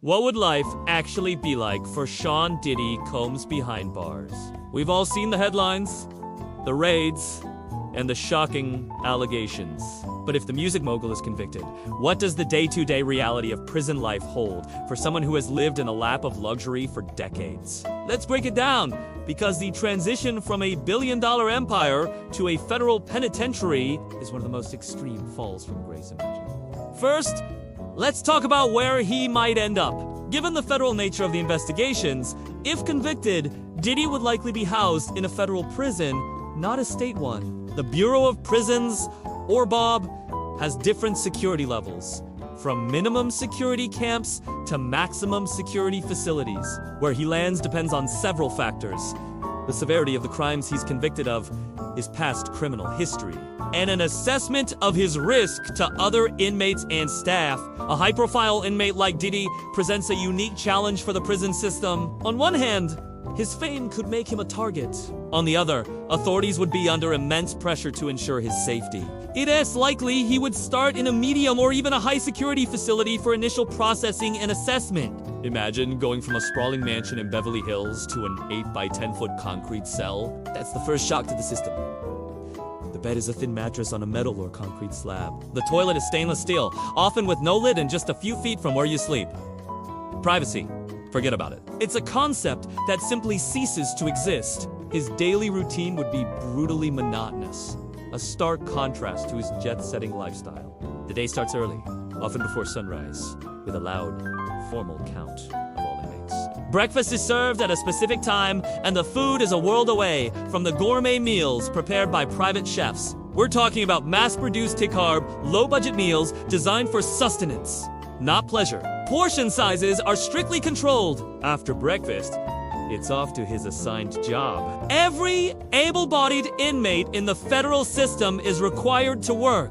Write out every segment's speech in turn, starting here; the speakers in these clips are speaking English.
What would life actually be like for Sean Diddy Combs behind bars? We've all seen the headlines, the raids, and the shocking allegations. But if the music mogul is convicted, what does the day-to-day reality of prison life hold for someone who has lived in the lap of luxury for decades? Let's break it down, because the transition from a billion-dollar empire to a federal penitentiary is one of the most extreme falls from grace imaginable. First, let's talk about where he might end up. Given the federal nature of the investigations, if convicted, Diddy would likely be housed in a federal prison, not a state one. The Bureau of Prisons, or Bob, has different security levels, from minimum security camps to maximum security facilities. Where he lands depends on several factors. The severity of the crimes he's convicted of, his past criminal history, and an assessment of his risk to other inmates and staff. A high-profile inmate like Diddy presents a unique challenge for the prison system. On one hand, his fame could make him a target. On the other, authorities would be under immense pressure to ensure his safety. It is likely he would start in a medium or even a high-security facility for initial processing and assessment. Imagine going from a sprawling mansion in Beverly Hills to an 8-by-10-foot concrete cell. That's the first shock to the system. The bed is a thin mattress on a metal or concrete slab. The toilet is stainless steel, often with no lid and just a few feet from where you sleep. Privacy. Forget about it. It's a concept that simply ceases to exist. His daily routine would be brutally monotonous, a stark contrast to his jet-setting lifestyle. The day starts early, often before sunrise, with a loud, formal count of all inmates. Breakfast is served at a specific time, and the food is a world away from the gourmet meals prepared by private chefs. We're talking about mass-produced high-carb, low-budget meals designed for sustenance, not pleasure. Portion sizes are strictly controlled. After breakfast, it's off to his assigned job. Every able-bodied inmate in the federal system is required to work.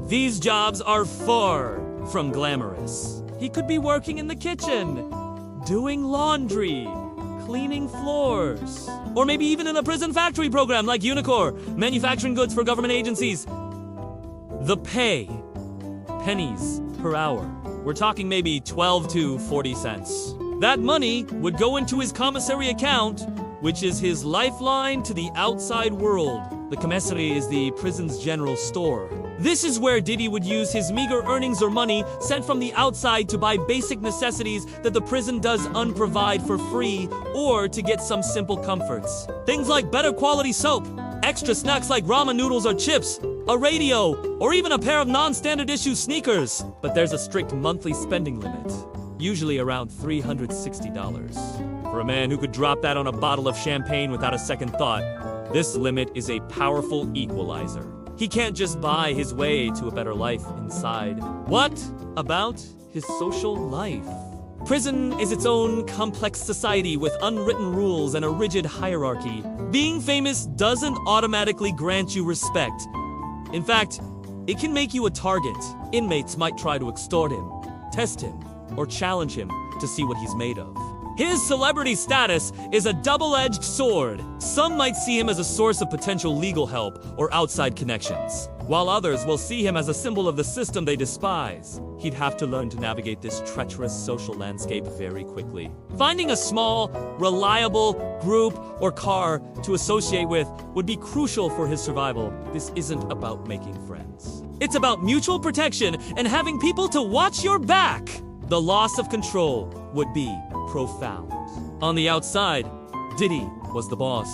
These jobs are far from glamorous. He could be working in the kitchen, doing laundry, cleaning floors, or maybe even in a prison factory program like Unicor, manufacturing goods for government agencies. The pay, pennies per hour. We're talking maybe 12 to 40 cents. That money would go into his commissary account, which is his lifeline to the outside world. The commissary is the prison's general store. This is where Diddy would use his meager earnings or money sent from the outside to buy basic necessities that the prison does unprovide for free, or to get some simple comforts. Things like better quality soap, extra snacks like ramen noodles or chips, a radio, or even a pair of non-standard issue sneakers. But there's a strict monthly spending limit, usually around $360. For a man who could drop that on a bottle of champagne without a second thought, this limit is a powerful equalizer. He can't just buy his way to a better life inside. What about his social life? Prison is its own complex society with unwritten rules and a rigid hierarchy. Being famous doesn't automatically grant you respect. In fact, it can make you a target. Inmates might try to extort him, test him, or challenge him to see what he's made of. His celebrity status is a double-edged sword. Some might see him as a source of potential legal help or outside connections, while others will see him as a symbol of the system they despise. He'd have to learn to navigate this treacherous social landscape very quickly. Finding a small, reliable group or car to associate with would be crucial for his survival. This isn't about making friends. It's about mutual protection and having people to watch your back. The loss of control would be profound. On the outside, Diddy was the boss.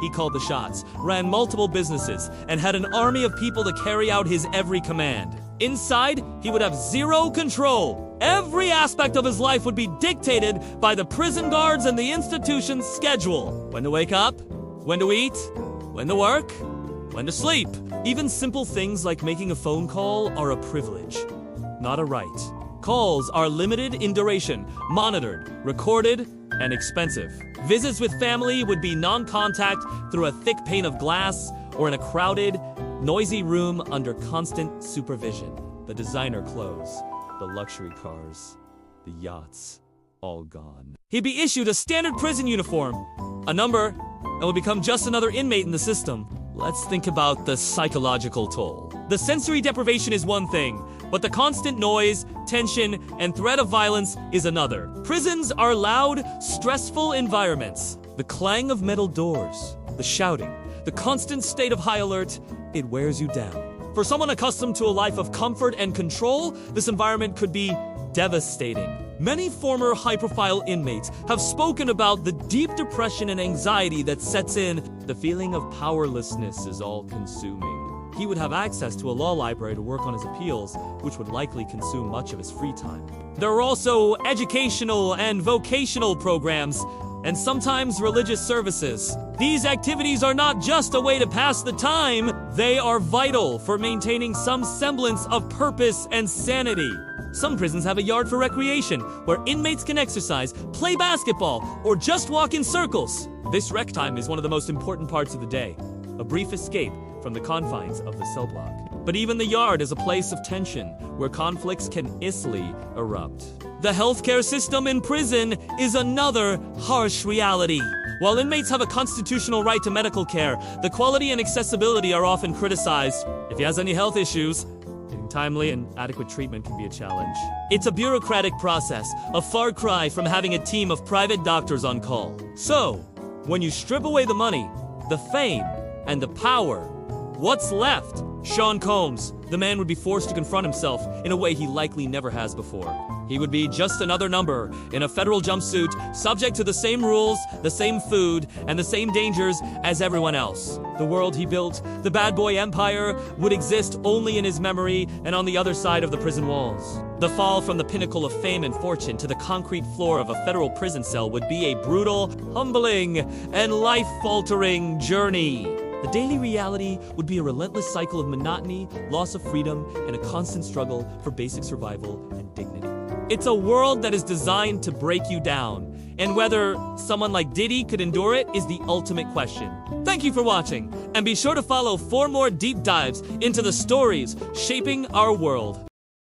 He called the shots, ran multiple businesses, and had an army of people to carry out his every command. Inside, he would have zero control. Every aspect of his life would be dictated by the prison guards and the institution's schedule. When to wake up, when to eat, when to work, when to sleep. Even simple things like making a phone call are a privilege, not a right. Calls are limited in duration, monitored, recorded, and expensive. Visits with family would be non-contact through a thick pane of glass or in a crowded, noisy room under constant supervision. The designer clothes, the luxury cars, the yachts, all gone. He'd be issued a standard prison uniform, a number, and would become just another inmate in the system. Let's think about the psychological toll. The sensory deprivation is one thing, But the constant noise, tension, and threat of violence is another. Prisons are loud, stressful environments. The clang of metal doors, the shouting, the constant state of high alert, it wears you down. For someone accustomed to a life of comfort and control, this environment could be devastating. Many former high-profile inmates have spoken about the deep depression and anxiety that sets in. The feeling of powerlessness is all-consuming. He would have access to a law library to work on his appeals, which would likely consume much of his free time. There are also educational and vocational programs, and sometimes religious services. These activities are not just a way to pass the time, they are vital for maintaining some semblance of purpose and sanity. Some prisons have a yard for recreation, where inmates can exercise, play basketball, or just walk in circles. This rec time is one of the most important parts of the day, a brief escape from the confines of the cell block. But even the yard is a place of tension, where conflicts can easily erupt. The healthcare system in prison is another harsh reality. While inmates have a constitutional right to medical care, the quality and accessibility are often criticized. If he has any health issues, getting timely and adequate treatment can be a challenge. It's a bureaucratic process, a far cry from having a team of private doctors on call. So, when you strip away the money, the fame, and the power, what's left? Sean Combs, the man would be forced to confront himself in a way he likely never has before. He would be just another number in a federal jumpsuit, subject to the same rules, the same food, and the same dangers as everyone else. The world he built, the bad boy empire, would exist only in his memory and on the other side of the prison walls. The fall from the pinnacle of fame and fortune to the concrete floor of a federal prison cell would be a brutal, humbling, and life-altering journey. The daily reality would be a relentless cycle of monotony, loss of freedom, and a constant struggle for basic survival and dignity. It's a world that is designed to break you down, and whether someone like Diddy could endure it is the ultimate question. Thank you for watching, and be sure to follow for more deep dives into the stories shaping our world.